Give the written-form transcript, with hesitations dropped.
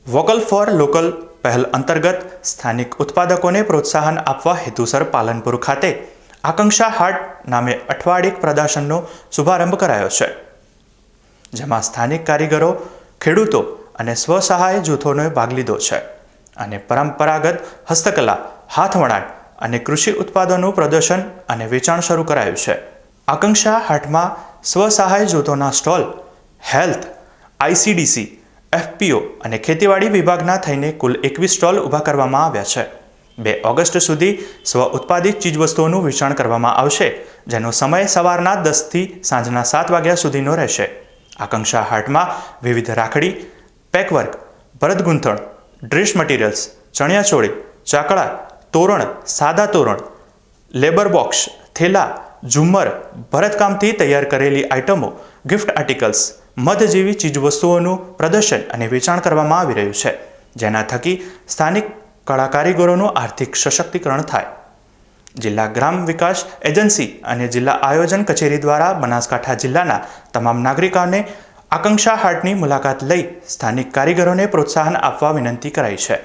Vocal for local પહેલ અંતર્ગત સ્થાનિક ઉત્પાદકોને પ્રોત્સાહન આપવા હેતુસર પાલનપુર ખાતે આકાંક્ષા હાટ નામે અઠવાડિક પ્રદર્શનનો શુભારંભ કરાયો છે, જેમાં સ્થાનિક કારીગરો, ખેડૂતો અને સ્વસહાય જૂથોને ભાગ લીધો છે અને પરંપરાગત હસ્તકલા, હાથવણાટ અને કૃષિ ઉત્પાદનોનું પ્રદર્શન અને વેચાણ શરૂ કરાયું છે। આકાંક્ષા હાટમાં સ્વસહાય જૂથોના સ્ટોલ, હેલ્થ, આઈસીડીસી, એફપીઓ અને ખેતીવાડી વિભાગના થઈને કુલ 21 સ્ટોલ ઊભા કરવામાં આવ્યા છે। 2 ઓગસ્ટ સુધી સ્વ ઉત્પાદિત ચીજવસ્તુઓનું વેચાણ કરવામાં આવશે, જેનો સમય સવારના 10 થી સાંજના 7 વાગ્યા સુધીનો રહેશે। આકાંક્ષા હાટમાં વિવિધ રાખડી, પેકવર્ક, ભરતગૂંથણ, ડ્રેસ મટીરિયલ્સ, ચણિયાચોળી, ચાકળા, તોરણ, સાદા તોરણ, લેબર બોક્સ, થેલા, ઝુમ્મર, ભરતકામથી તૈયાર કરેલી આઇટમો, ગિફ્ટ આર્ટિકલ્સ, મધ જેવી ચીજવસ્તુઓનું પ્રદર્શન અને વેચાણ કરવામાં આવી રહ્યું છે, જેના થકી સ્થાનિક કળા કારીગરોનું આર્થિક સશક્તિકરણ થાય। જિલ્લા ગ્રામ વિકાસ એજન્સી અને જિલ્લા આયોજન કચેરી દ્વારા બનાસકાંઠા જિલ્લાના તમામ નાગરિકોને આકાંક્ષા હાટની મુલાકાત લઈ સ્થાનિક કારીગરોને પ્રોત્સાહન આપવા વિનંતી કરાઈ છે।